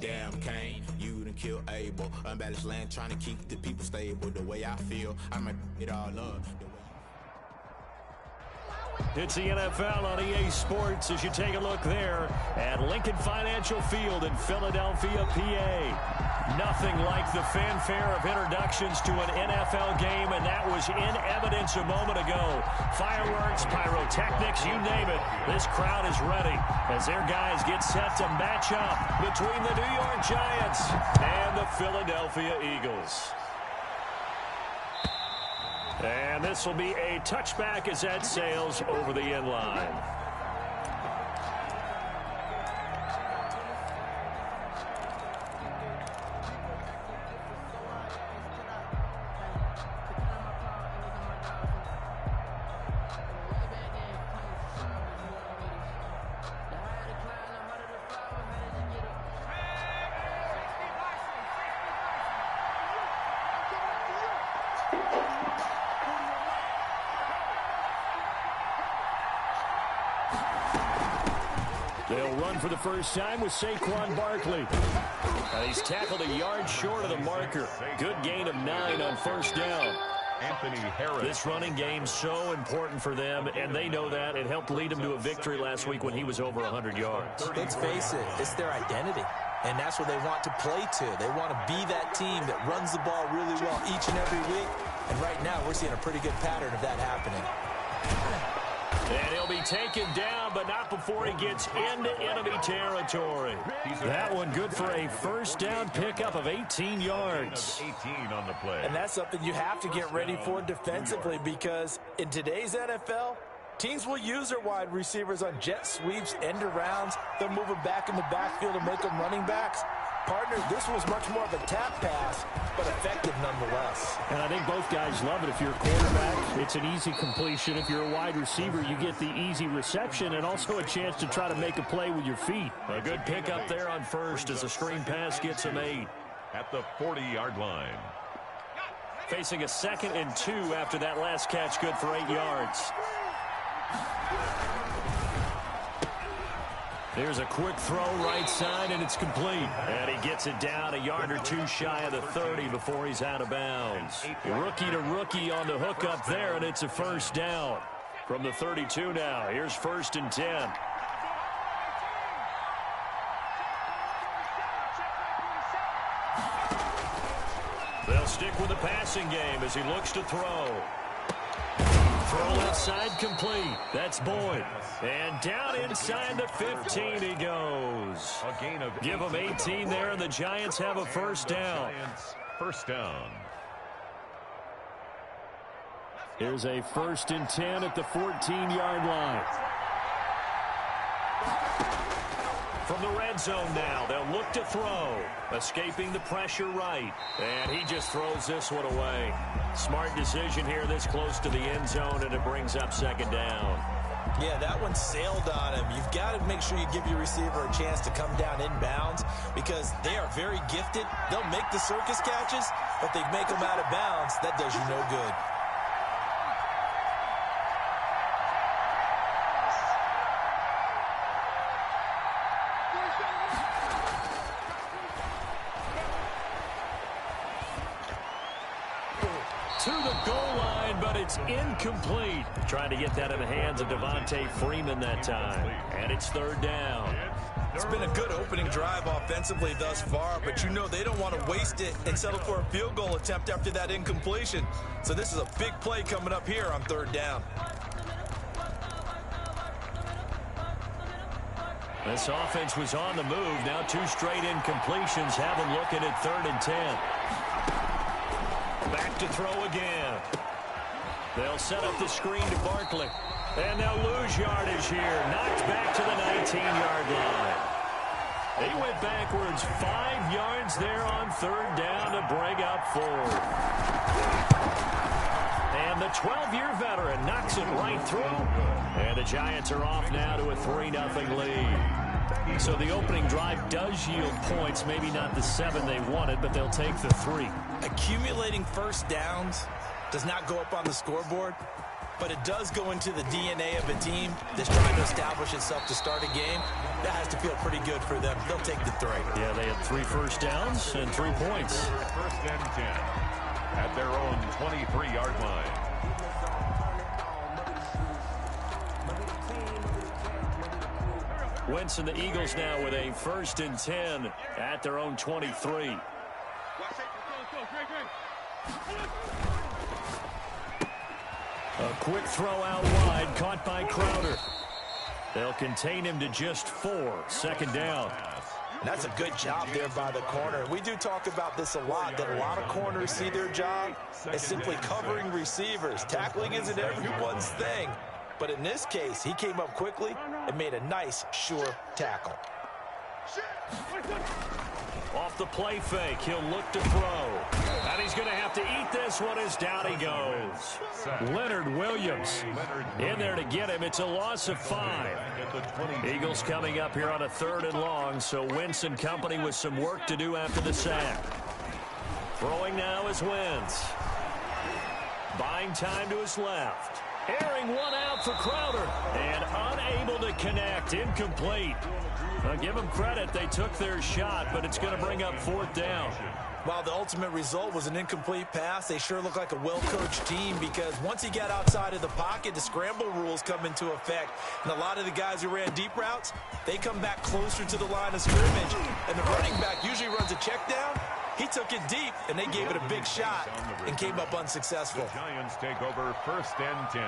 damn Cain. You done killed Abel. Unbalanced land trying to keep the people stable. The way I feel, I might it all up. It's the NFL on EA Sports as you take a look there at Lincoln Financial Field in Philadelphia, PA. Nothing like the fanfare of introductions to an NFL game, and that was in evidence a moment ago. Fireworks, pyrotechnics, you name it. This crowd is ready as their guys get set to match up between the New York Giants and the Philadelphia Eagles. And this will be a touchback as that sails over the end line. They'll run for the first time with Saquon Barkley. He's tackled a yard short of the marker. Good gain of 9 on first down. Anthony Harris. This running game so important for them, and they know that. It helped lead them to a victory last week when he was over 100 yards. Let's face it, it's their identity, and that's what they want to play to. They want to be that team that runs the ball really well each and every week, and right now we're seeing a pretty good pattern of that happening. And he'll be taken down, but not before he gets into enemy territory. That one good for a first down pickup of 18 yards. 18 on the play. And that's something you have to get ready for defensively, because in today's NFL, teams will use their wide receivers on jet sweeps, end arounds. They'll move them back in the backfield and make them running backs. Partner, this was much more of a tap pass, but effective nonetheless. And I think both guys love it. If you're a quarterback, it's an easy completion. If you're a wide receiver, you get the easy reception and also a chance to try to make a play with your feet. A good pickup there on first as a screen pass gets him 8. At the 40-yard line. Facing a 2nd and 2 after that last catch, good for 8 yards. There's a quick throw right side, and it's complete. And he gets it down a yard or two shy of the 30 before he's out of bounds. Rookie to rookie on the hook up there, and it's a first down. From the 32 now, here's 1st and 10. They'll stick with the passing game as he looks to throw. Throw outside complete. That's Boyd. And down inside the 15 he goes. A gain of Give him 18 there, and the Giants have a first down. First down. Here's a 1st and 10 at the 14-yard line. From the red zone now, they'll look to throw. Escaping the pressure right. And he just throws this one away. Smart decision here this close to the end zone, and it brings up 2nd down. Yeah, that one sailed on him. You've got to make sure you give your receiver a chance to come down inbounds, because they are very gifted. They'll make the circus catches, but they make them out of bounds. That does you no good. To the goal line, but it's incomplete. Trying to get that in the hands of Devontae Freeman that time. And it's 3rd down. It's been a good opening drive offensively thus far, but you know they don't want to waste it and settle for a field goal attempt after that incompletion. So this is a big play coming up here on 3rd down. This offense was on the move. Now 2 straight incompletions have them looking at 3rd and 10. Back to throw again. They'll set up the screen to Barkley. And they'll lose yardage here. Knocked back to the 19-yard line. He went backwards 5 yards there on 3rd down to bring up 4th. And the 12-year veteran knocks it right through. And the Giants are off now to a 3-0 lead. So the opening drive does yield points, maybe not the 7 they wanted, but they'll take the 3. Accumulating first downs does not go up on the scoreboard, but it does go into the DNA of a team that's trying to establish itself to start a game. That has to feel pretty good for them. They'll take the 3. Yeah, they had 3 first downs and 3 points. First and 10 at their own 23-yard line. Wentz and the Eagles now with a 1st and 10 at their own 23. A quick throw out wide, caught by Crowder. They'll contain him to just 4. 2nd down. That's a good job there by the corner. We do talk about this a lot, that a lot of corners see their job as simply covering receivers. Tackling isn't everyone's thing. But in this case, he came up quickly and made a nice, sure tackle. Off the play fake, he'll look to throw. And he's going to have to eat this one as down he goes. Leonard Williams in there to get him. It's a loss of 5. Eagles coming up here on a 3rd and long, so Wentz and company with some work to do after the sack. Throwing now is Wentz. Buying time to his left. Airing one out for Crowder. And unable to connect. Incomplete. Now give them credit. They took their shot, but it's going to bring up 4th down. While the ultimate result was an incomplete pass, they sure look like a well-coached team, because once he got outside of the pocket, the scramble rules come into effect. And a lot of the guys who ran deep routes, they come back closer to the line of scrimmage. And the running back usually runs a check down. He took it deep, and they gave it a big shot and came up unsuccessful. The Giants take over 1st and 10.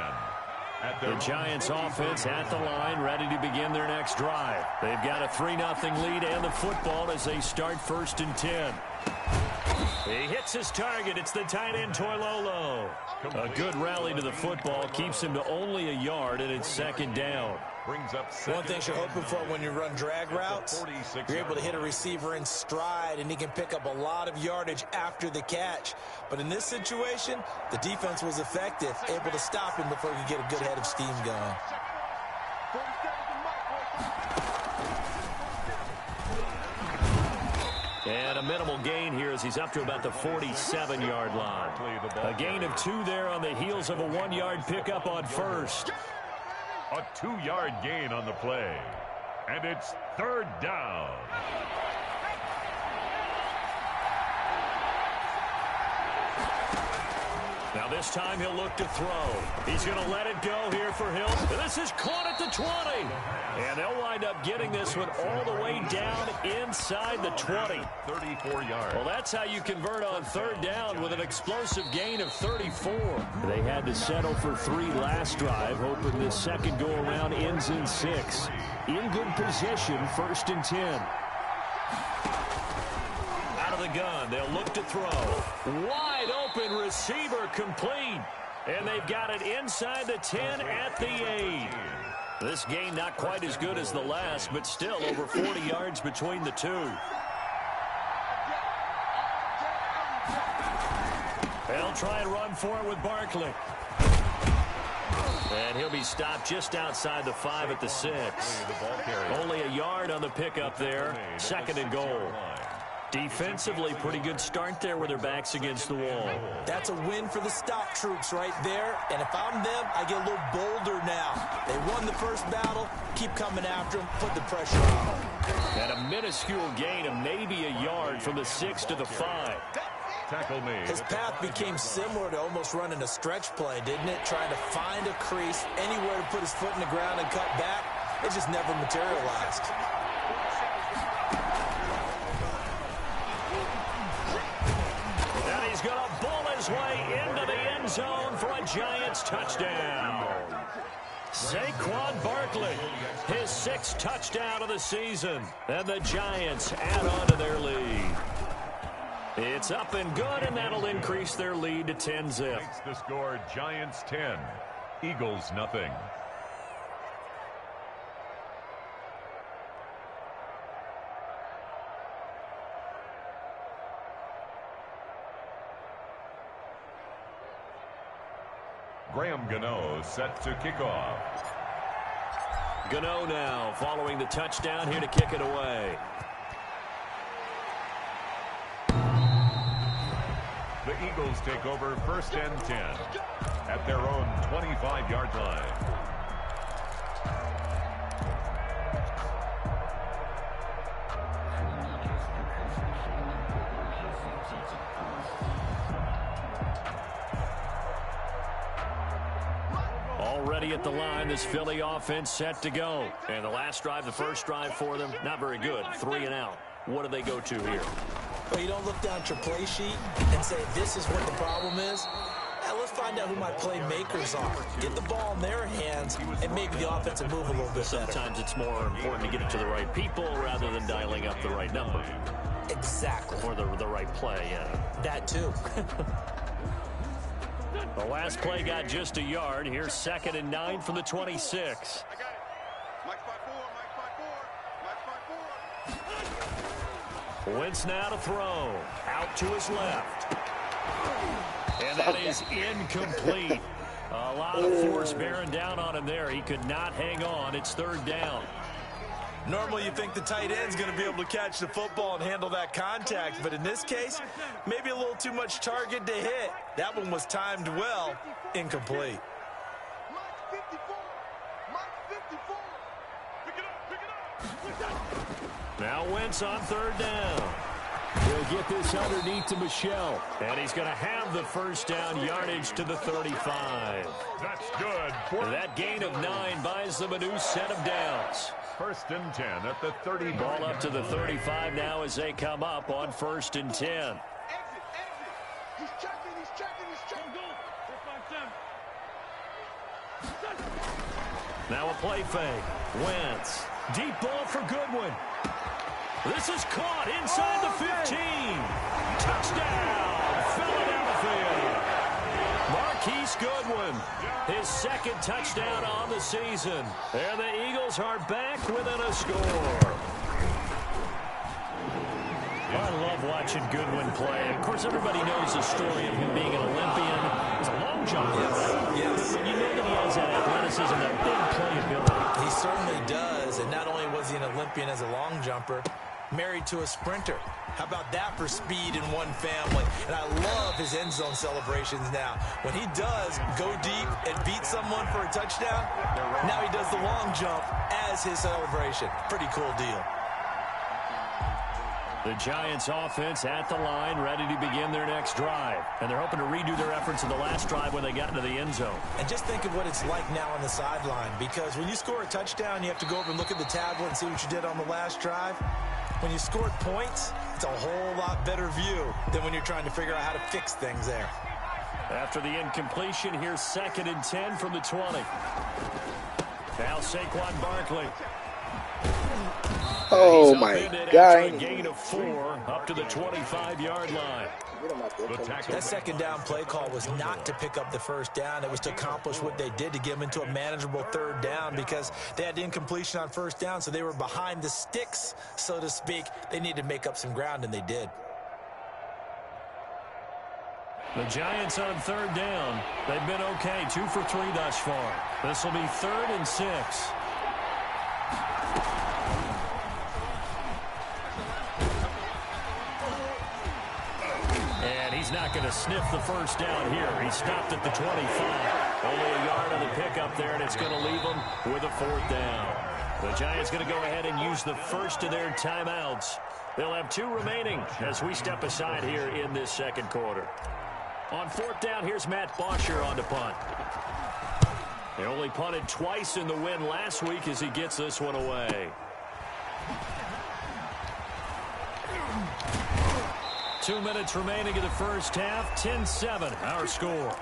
The Giants offense at the line, ready to begin their next drive. They've got a 3-0 lead and the football as they start 1st and 10. He hits his target. It's the tight end, Toilolo. A good rally to the football keeps him to only a yard, and it's 2nd down. One thing you're hoping for when you run drag routes, you're able to hit a receiver in stride, and he can pick up a lot of yardage after the catch. But in this situation, the defense was effective, able to stop him before he could get a good head of steam going. And a minimal gain here as he's up to about the 47-yard line. A gain of 2 there on the heels of a 1-yard pickup on 1st. A 2-yard gain on the play. And it's 3rd down. Now this time he'll look to throw. He's going to let it go here for Hill. This is caught at the 20. And they'll wind up getting this one all the way down inside the 20. 34 yards. Well, that's how you convert on 3rd down with an explosive gain of 34. They had to settle for 3 last drive, hoping this second go-around ends in 6. In good position, 1st and 10. Out of the gun, they'll look to throw. Wide open receiver complete. And they've got it inside the 10 at the 8. This gain not quite as good as the last, but still over 40 yards between the two. They'll try and run for it with Barkley. And he'll be stopped just outside the 5 at the 6. Only a yard on the pickup there. 2nd and goal. Defensively, pretty good start there with their backs against the wall. That's a win for the stop troops right there. And if I'm them, I get a little bolder now. They won the first battle. Keep coming after them. Put the pressure on them. And a minuscule gain of maybe a yard from the 6 to the 5. Tackle me. His path became similar to almost running a stretch play, didn't it? Trying to find a crease, anywhere to put his foot in the ground and cut back. It just never materialized. And he's going to bull his way into the end zone for a Giants touchdown. Saquon Barkley, his 6th touchdown of the season. And the Giants add on to their lead. It's up and good, and that'll increase their lead to 10-zip. Makes the score Giants 10, Eagles nothing. Graham Gano set to kick off. Gano now following the touchdown here to kick it away. The Eagles Eagles take over 1st and 10 at their own 25-yard line. Already at the line, this Philly offense set to go. And the last drive, the first drive for them, not very good. 3 and out. What do they go to here? Well, you don't look down at your play sheet and say, this is what the problem is. Now, let's find out who my playmakers are. Get the ball in their hands and maybe the offense will move a little bit better. Sometimes it's more important to get it to the right people rather than dialing up the right number. Exactly. Or the right play, yeah. That too. The last play got just a yard. Here's 2nd and 9 from the 26. Wentz now to throw. Out to his left. And that is incomplete. A lot of force bearing down on him there. He could not hang on. It's 3rd down. Normally you think the tight end's going to be able to catch the football and handle that contact, but in this case, maybe a little too much target to hit. That one was timed well, incomplete. Now Wentz on 3rd down. He'll get this underneath to Michel. And he's going to have the first down yardage to the 35. That's good. That gain of 9 buys them a new set of downs. 1st and 10 at the 30. Ball up to the 35 now as they come up on 1st and 10. He's checking. Now a play fake. Wentz. Deep ball for Goodwin. This is caught inside the 15. Touchdown, Philadelphia. Marquise Goodwin, his 2nd touchdown on the season. And the Eagles are back within a score. I love watching Goodwin play. Of course, everybody knows the story of him being an Olympian. He's a long jumper. Yes. But you know that he has that athleticism, that big playability. He certainly does, and not only was he an Olympian as a long jumper, married to a sprinter. How about that for speed in one family? And I love his end zone celebrations now. When he does go deep and beat someone for a touchdown, now he does the long jump as his celebration. Pretty cool deal. The Giants offense at the line, ready to begin their next drive. And they're hoping to redo their efforts in the last drive when they got into the end zone. And just think of what it's like now on the sideline, because when you score a touchdown, you have to go over and look at the tablet and see what you did on the last drive. When you scored points, it's a whole lot better view than when you're trying to figure out how to fix things there. After the incompletion, here's 2nd and 10 from the 20. Now Saquon Barkley. Oh my God. A gain of 4 up to the 25-yard line. That 2nd down play call was not to pick up the first down. It was to accomplish what they did, to get them into a manageable 3rd down, because they had incompletion on 1st down, so they were behind the sticks, so to speak. They needed to make up some ground, and they did. The Giants on 3rd down. They've been okay, 2 for 3 thus far. This will be 3rd and 6. He's not going to sniff the first down here. He stopped at the 25. Only a yard on the pickup there, and it's going to leave him with a 4th down. The Giants going to go ahead and use the first of their timeouts. They'll have 2 remaining as we step aside here in this 2nd quarter. On 4th down, here's Matt Bosher on to punt. They only punted twice in the win last week as he gets this one away. 2 minutes remaining in the first half. 10-7, our score.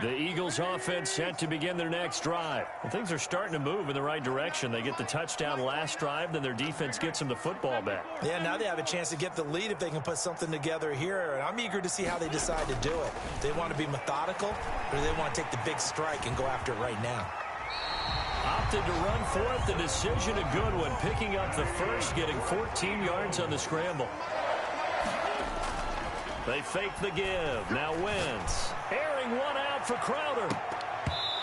The Eagles offense set to begin their next drive. And things are starting to move in the right direction. They get the touchdown last drive, then their defense gets them the football back. Yeah, now they have a chance to get the lead if they can put something together here. And I'm eager to see how they decide to do it. They want to be methodical, or do they want to take the big strike and go after it right now? Opted to run for it. The decision a good one. Picking up the first, getting 14 yards on the scramble. They fake the give. Now Wentz. Airing one out for Crowder.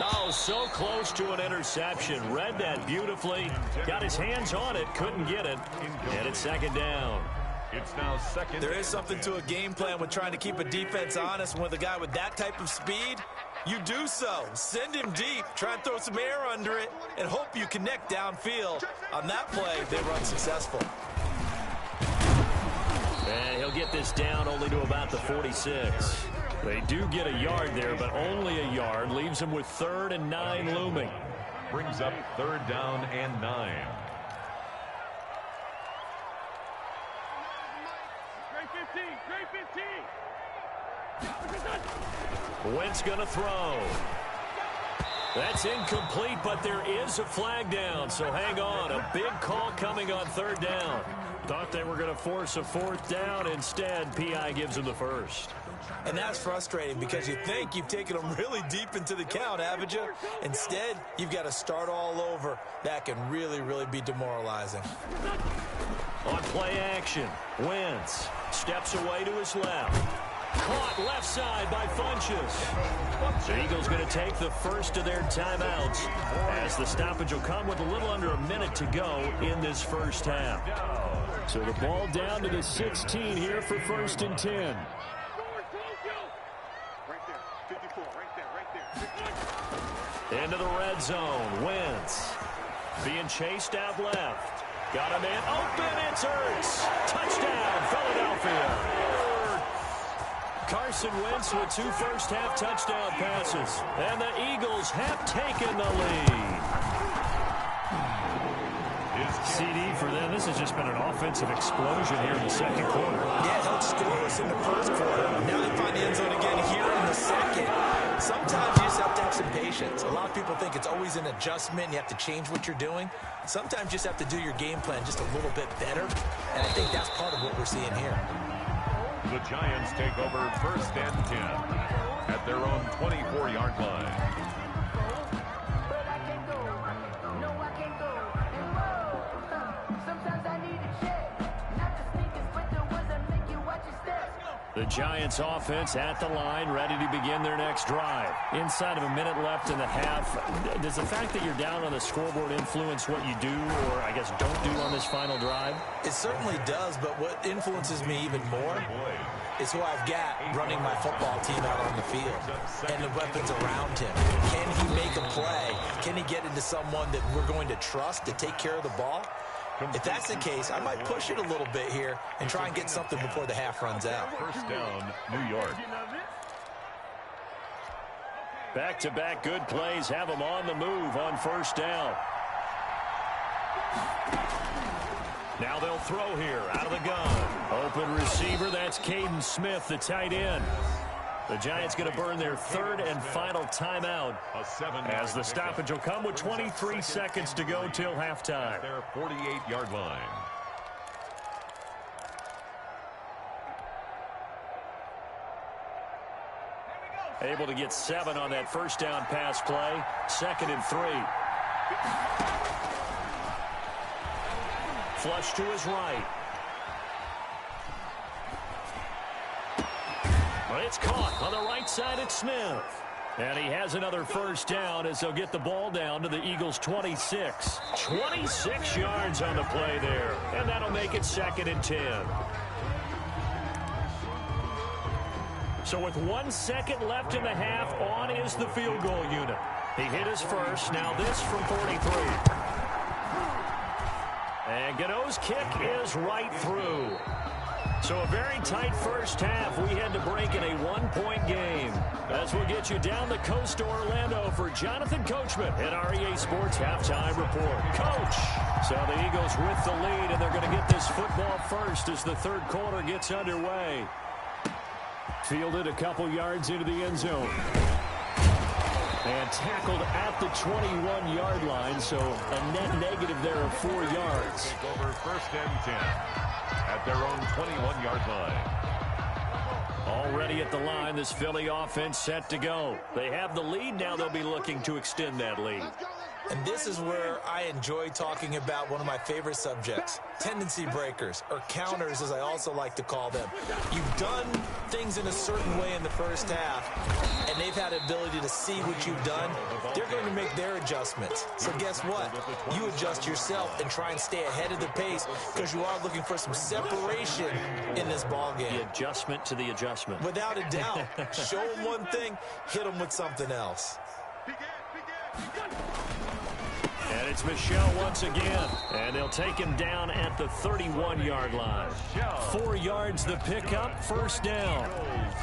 Oh, so close to an interception. Read that beautifully. Got his hands on it, couldn't get it. And it's second down. It's now second. There is something to a game plan with trying to keep a defense honest. And with a guy with that type of speed, you do so. Send him deep, try and throw some air under it, and hope you connect downfield. On that play, they were unsuccessful. And he'll get this down only to about the 46. They do get a yard there, but only a yard. Leaves them with 3rd and 9 looming. Brings up 3rd down and 9. Wentz going to throw. That's incomplete, but there is a flag down, so hang on. A big call coming on 3rd down. Thought they were going to force a 4th down. Instead, P.I. gives them the first. And that's frustrating because you think you've taken them really deep into the count, haven't you? Instead, you've got to start all over. That can really, really be demoralizing. On play action, Wentz steps away to his left. Caught left side by Funchess. The Eagles going to take the first of their timeouts as the stoppage will come with a little under a minute to go in this first half. So the ball down to the 16 here for 1st and 10. Into the red zone. Wentz being chased out left. Got a man open. It's Ertz. Touchdown, Philadelphia. Carson Wentz with 2 first-half touchdown passes. And the Eagles have taken the lead. CD for them. This has just been an offensive explosion here in the second quarter. Yeah, helped score us in the first quarter. Now they find the end zone again here in the second. Sometimes you just have to have some patience. A lot of people think it's always an adjustment. You have to change what you're doing. Sometimes you just have to do your game plan just a little bit better. And I think that's part of what we're seeing here. The Giants take over 1st and 10 at their own 24-yard line. The Giants offense at the line, ready to begin their next drive. Inside of a minute left in the half. Does the fact that you're down on the scoreboard influence what you do, or I guess don't do on this final drive? It certainly does, but what influences me even more is who I've got running my football team out on the field and the weapons around him. Can he make a play? Can he get into someone that we're going to trust to take care of the ball? If that's the case, I might push it a little bit here and try and get something before the half runs out. 1st down, New York. Back-to-back good plays have them on the move on 1st down. Now they'll throw here out of the gun. Open receiver, that's Caden Smith, the tight end. The Giants going to burn their 3rd and final timeout as the stoppage will come with 23 seconds to go till halftime. Their 48-yard line. Able to get 7 on that 1st down pass play. 2nd and 3. Flush to his right. But it's caught on the right side at Smith. And he has another 1st down as they'll get the ball down to the Eagles' 26. 26 yards on the play there. And that'll make it 2nd and 10. So with 1 second left in the half, on is the field goal unit. He hit his first. Now this from 43. And Gano's kick is right through. So a very tight first half. We had to break in a 1-point game. As we'll get you down the coast to Orlando for Jonathan Coachman at our EA Sports Halftime Report. Coach! So the Eagles with the lead, and they're going to get this football first as the 3rd quarter gets underway. Fielded a couple yards into the end zone. And tackled at the 21-yard line, so a net negative there of 4 yards. Take over 1st and 10 at their own 21-yard line. Already at the line, this Philly offense set to go. They have the lead now. They'll be looking to extend that lead. And this is where I enjoy talking about one of my favorite subjects, tendency breakers, or counters as I also like to call them. You've done things in a certain way in the first half, and they've had the ability to see what you've done. They're going to make their adjustments. So guess what? You adjust yourself and try and stay ahead of the pace because you are looking for some separation in this ball game. The adjustment to the adjustment. Without a doubt. Show them one thing, hit them with something else. And it's Michel once again. And they'll take him down at the 31-yard line. 4 yards the pickup, first down.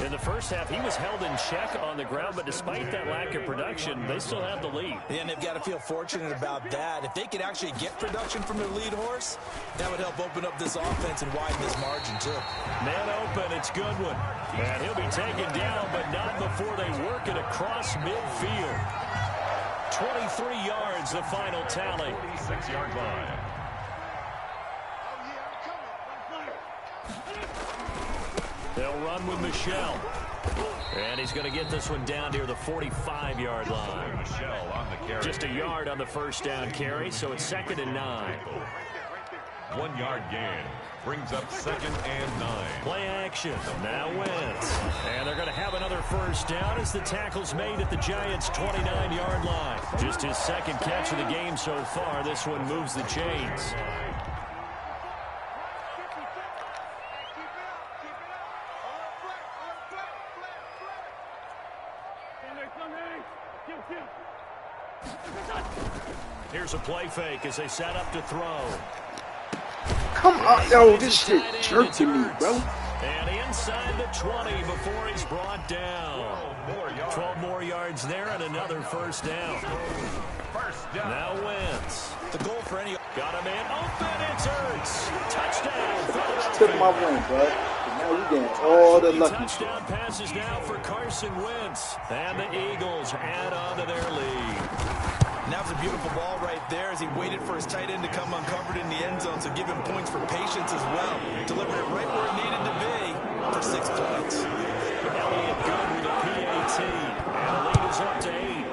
In the first half, he was held in check on the ground, but despite that lack of production, they still have the lead. And they've got to feel fortunate about that. If they could actually get production from their lead horse, that would help open up this offense and widen this margin, too. Man open, it's Goodwin. And he'll be taken down, but not before they work it across midfield. 23 yards, the final tally. 46-yard line. They'll run with Michel. And he's going to get this one down near the 45-yard line. Michel on the carry. Just a yard on the first down carry, so it's 2nd and 9. 1 yard gain. Brings up 2nd and 9. Play action. Now Wentz. And they're going to have another first down as the tackle's made at the Giants' 29-yard line. Just his second catch of the game so far. This one moves the chains. Here's a play fake as they set up to throw. Come on, yo, this shit jerking me, bro. And inside the 20 before he's brought down. 12 more yards there and another first down. Now Wentz. The goal for any... Got a man open, it's Ertz. Touchdown. Took my win, bud. Now we getting all the lucky Touchdown passes now for Carson Wentz. And the Eagles add on to their lead. And that was a beautiful ball right there as he waited for his tight end to come uncovered in the end zone, so give him points for patience as well. Delivered it right where it needed to be for 6 points. Elliott good with a PAT. And the lead is up to 8.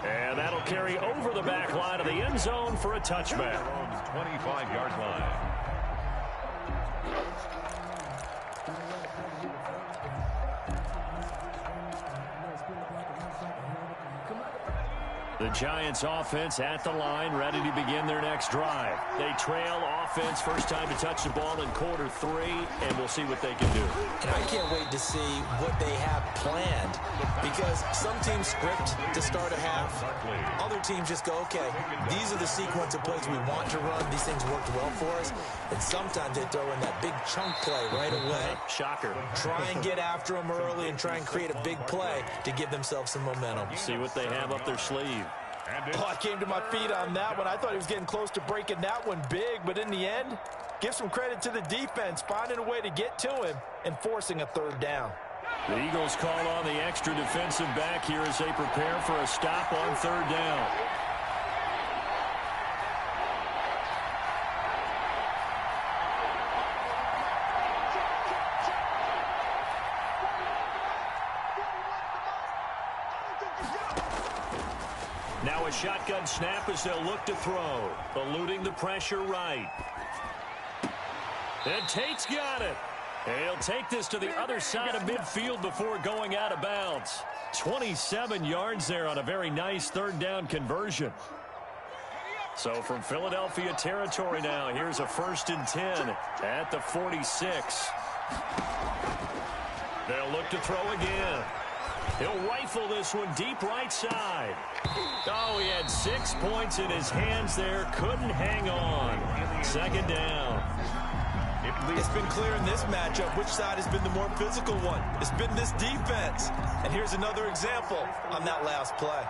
And that'll carry over the back line of the end zone for a touchback. 25-yard line. The Giants offense at the line, ready to begin their next drive. They trail offense, first time to touch the ball in quarter 3, and we'll see what they can do. And I can't wait to see what they have planned, because some teams script to start a half. Other teams just go, okay, these are the sequence of plays we want to run. These things worked well for us. And sometimes they throw in that big chunk play right away. Shocker. Try and get after them early and try and create a big play to give themselves some momentum. See what they have up their sleeve. Oh, I came to my feet on that one. I thought he was getting close to breaking that one big, but in the end, give some credit to the defense, finding a way to get to him and forcing a third down. The Eagles call on the extra defensive back here as they prepare for a stop on third down. Now a shotgun snap as they'll look to throw. Eluding the pressure right. And Tate's got it. And he'll take this to the other side of midfield before going out of bounds. 27 yards there on a very nice third down conversion. So from Philadelphia territory now, here's a 1st and 10 at the 46. They'll look to throw again. He'll rifle this one deep right side. Oh, he had 6 points in his hands there. Couldn't hang on. 2nd down. It's been clear in this matchup which side has been the more physical one. It's been this defense. And here's another example on that last play.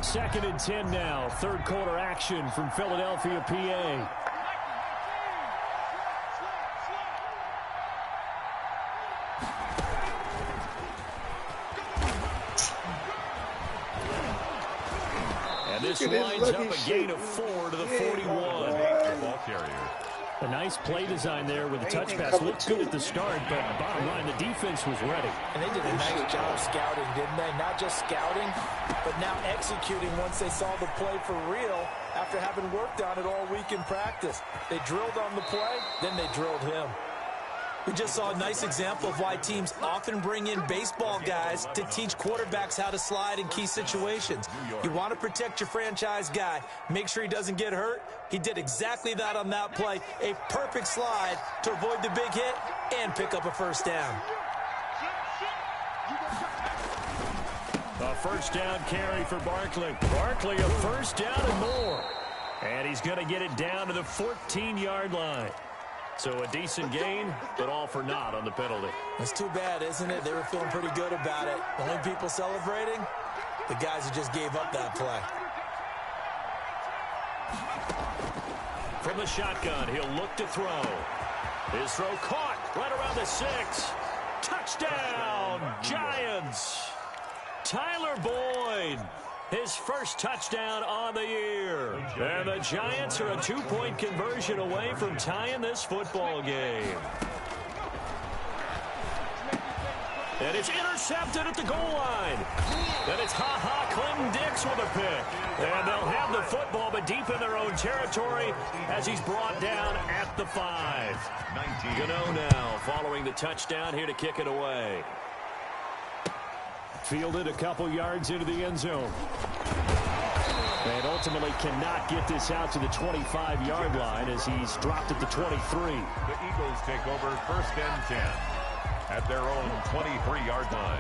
Second and 10 now. Third quarter action from Philadelphia, PA. And this winds up a gain of 4 to the 41. Ball carrier. A nice play design there with the touch pass. Looked good at the start, but bottom line, the defense was ready. And they did a nice job scouting, didn't they? Not just scouting, but now executing once they saw the play for real after having worked on it all week in practice. They drilled on the play, then they drilled him. We just saw a nice example of why teams often bring in baseball guys to teach quarterbacks how to slide in key situations. You want to protect your franchise guy. Make sure he doesn't get hurt. He did exactly that on that play. A perfect slide to avoid the big hit and pick up a first down. A first down carry for Barkley. Barkley, a first down and more. And he's going to get it down to the 14-yard line. So a decent gain, but all for naught on the penalty. It's too bad, isn't it? They were feeling pretty good about it. The only people celebrating, the guys who just gave up that play. From the shotgun, he'll look to throw. His throw caught right around the 6. Touchdown, Giants. Tyler Boyd, his first touchdown on the year. And the Giants are a 2-point conversion away from tying this football game. And it's intercepted at the goal line. And it's Clinton-Dix with a pick. And they'll have the football, but deep in their own territory as he's brought down at the 5. Gano now following the touchdown here to kick it away. Fielded a couple yards into the end zone. And ultimately cannot get this out to the 25-yard line as he's dropped at the 23. The Eagles take over first and 10 at their own 23-yard line.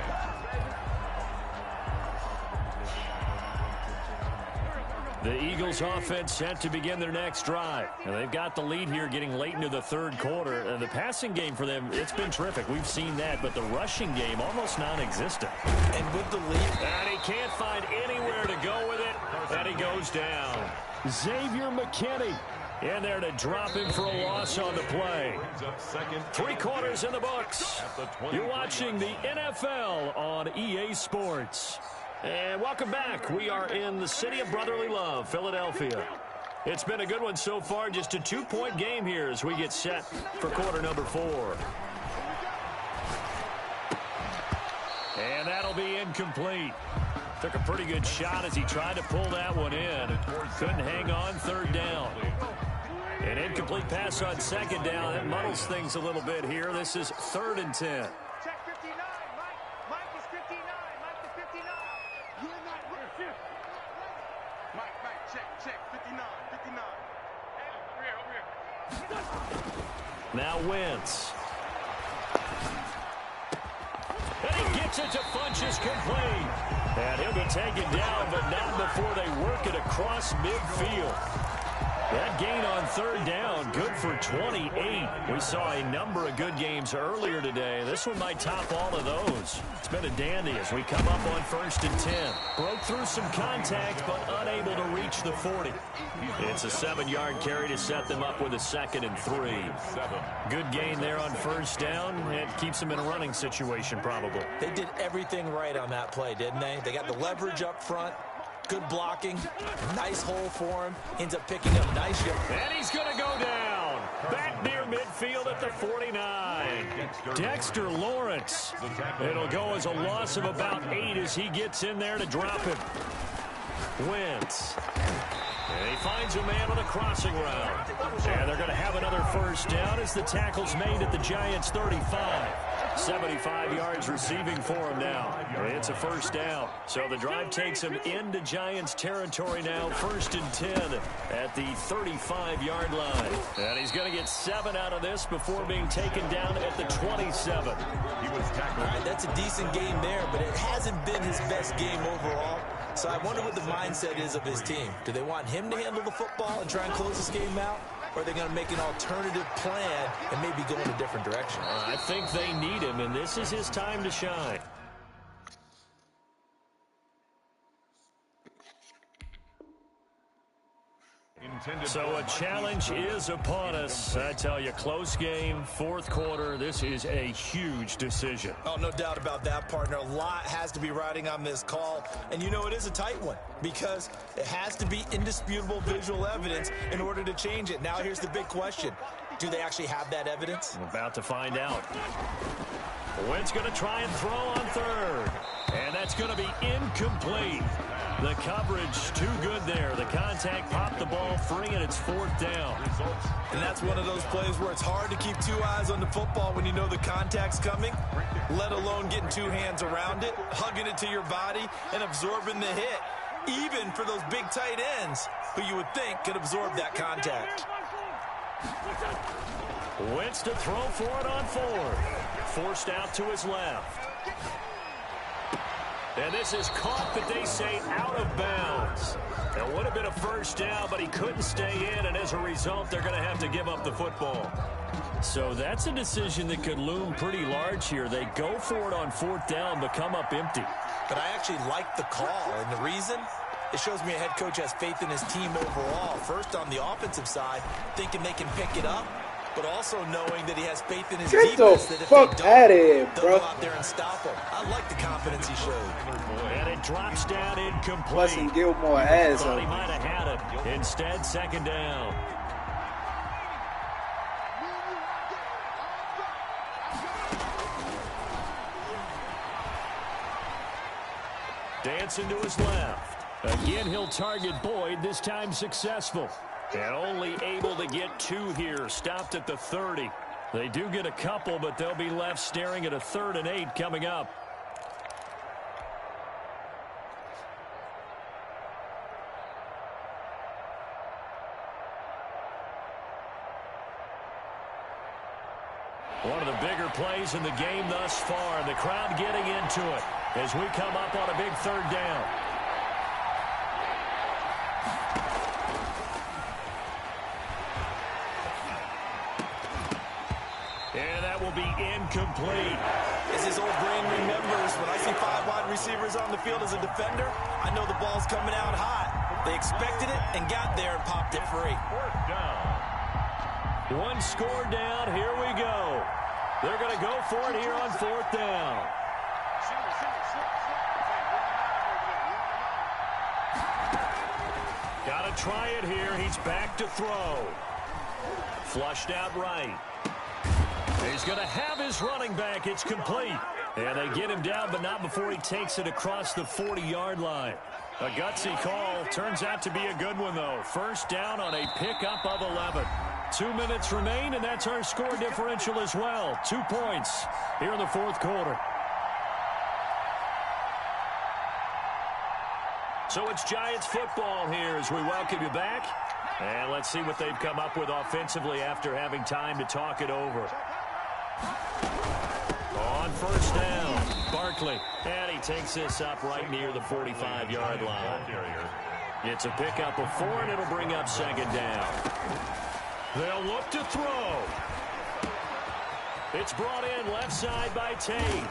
The Eagles offense set to begin their next drive. And they've got the lead here getting late into the third quarter. And the passing game for them, it's been terrific. We've seen that. But the rushing game, almost non-existent. And with the lead. And he can't find anywhere to go with it. And he goes down. Xavier McKinney in there to drop him for a loss on the play. 3 quarters in the books. You're watching the NFL on EA Sports. And welcome back. We are in the city of brotherly love, Philadelphia. It's been a good one so far. Just a 2-point game here as we get set for quarter number 4. And that'll be incomplete. Took a pretty good shot as he tried to pull that one in. Couldn't hang on, third down. An incomplete pass on second down. That muddles things a little bit here. This is 3rd and 10. Check 59. Mike is 59. Mike is 59. You're not here. Mike, check 59. 59. Hey, over here. Now Wentz. And he gets it to Funchess complete. And he'll be taken down, but not before they work it across midfield. That gain on third down, good for 28. We saw a number of good games earlier today. This one might top all of those. It's been a dandy as we come up on 1st and 10. Broke through some contact, but unable to reach the 40. It's a 7-yard carry to set them up with a 2nd and 3. Good gain there on first down. It keeps them in a running situation, probably. They did everything right on that play, didn't they? They got the leverage up front. Good blocking. Nice hole for him. Ends up picking up nice yard. And he's going to go down. Back near midfield at the 49. Dexter Lawrence. It'll go as a loss of about 8 as he gets in there to drop him. Wentz. And he finds a man on the crossing route. And they're going to have another first down as the tackle's made at the Giants' 35. 75 yards receiving for him now. It's a first down. So the drive takes him into Giants territory now. 1st and 10 at the 35-yard line. And he's going to get 7 out of this before being taken down at the 27. He was tackled. All right, that's a decent game there, but it hasn't been his best game overall. So I wonder what the mindset is of his team. Do they want him to handle the football and try and close this game out? Or are they going to make an alternative plan and maybe go in a different direction? I think they need him, and this is his time to shine. So a challenge is upon us. I tell you, close game, 4th quarter. This is a huge decision. Oh, no doubt about that, partner. A lot has to be riding on this call. And you know it is a tight one because it has to be indisputable visual evidence in order to change it. Now here's the big question. Do they actually have that evidence? We're about to find out. Wentz going to try and throw on third. And that's going to be incomplete. The coverage too good there. The contact popped the ball free, and it's 4th down. And that's one of those plays where it's hard to keep 2 eyes on the football when you know the contact's coming, let alone getting 2 hands around it, hugging it to your body, and absorbing the hit, even for those big tight ends who you would think could absorb that contact. Wentz to throw for it on 4th. Forced out to his left. And this is caught, but they say out of bounds. It would have been a first down, but he couldn't stay in, and as a result, they're going to have to give up the football. So that's a decision that could loom pretty large here. They go for it on 4th down, but come up empty. But I actually like the call, and the reason? It shows me a head coach has faith in his team overall. First, on the offensive side, thinking they can pick it up, but also knowing that he has faith in his defense. That if they don't, they'll go out there and stop him. I like the confidence he showed. And it drops down incomplete. Busting Gilmore ass Thought up. he might have had it. Instead, 2nd down. Dancing to his left. Again, he'll target Boyd, this time successful. And only able to get 2 here, stopped at the 30. They do get a couple, but they'll be left staring at a 3rd and 8 coming up. One of the bigger plays in the game thus far. The crowd getting into it as we come up on a big 3rd down. And that will be incomplete. As his old brain remembers, when I see 5 wide receivers on the field as a defender, I know the ball's coming out hot. They expected it and got there and popped it free. 4th down. 1 score down. Here we go. They're going to go for it here on 4th down. Got to try it here. He's back to throw. Flushed out right. He's going to have his running back. It's complete. And they get him down, but not before he takes it across the 40-yard line. A gutsy call. Turns out to be a good one, though. 1st down on a pickup of 11. 2 minutes remain, and that's our score differential as well. 2 points here in the 4th quarter. So it's Giants football here as we welcome you back. And let's see what they've come up with offensively after having time to talk it over. On 1st down, Barkley. And he takes this up right near the 45-yard line. It's a pickup of 4, and it'll bring up 2nd down. They'll look to throw. It's brought in left side by Tate.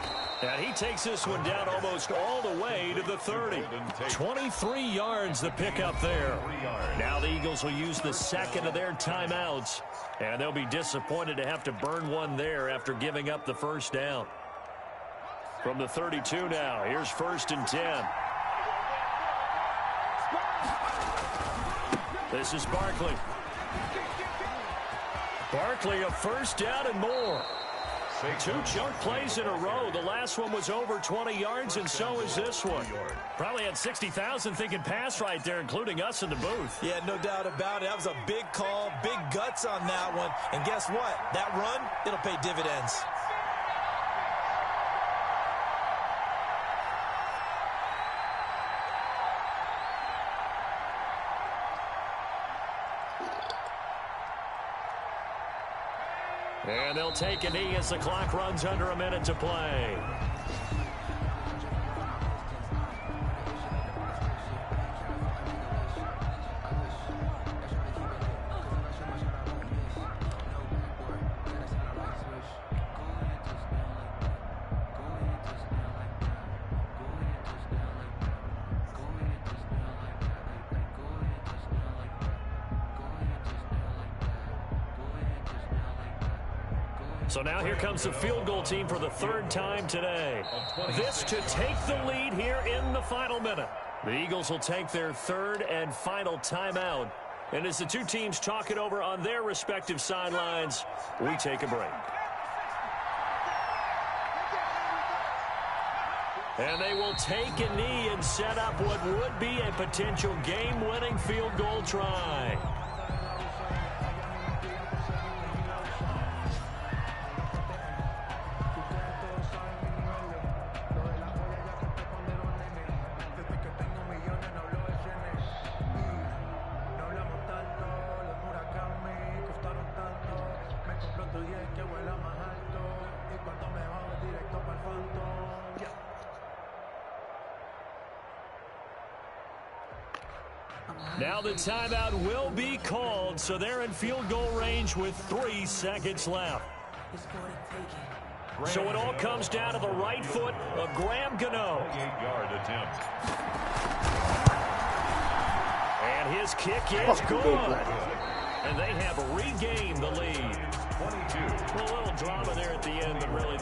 And he takes this one down almost all the way to the 30. 23 yards the pickup there. Now the Eagles will use the 2nd of their timeouts. And they'll be disappointed to have to burn one there after giving up the 1st down. From the 32 now, here's 1st and 10. This is Barkley. Barkley, a 1st down and more. 2 chunk plays in a row. The last one was over 20 yards, and so is this one. Probably had 60,000 thinking pass right there, including us in the booth. Yeah, no doubt about it. That was a big call, big guts on that one. And guess what? That run, it'll pay dividends. And they'll take a knee as the clock runs under a minute to play. So now here comes the field goal team for the 3rd time today. This to take the lead here in the final minute. The Eagles will take their 3rd and final timeout And as the two teams talk it over on their respective sidelines, we take a break. And they will take a knee and set up what would be a potential game-winning field goal try. Now the timeout will be called, so they're in field goal range with 3 seconds left. So it all comes down to the right foot of Graham Gano. 8-yard attempt. And his kick is good. And they have regained the lead. 22. A little drama there at the end, but really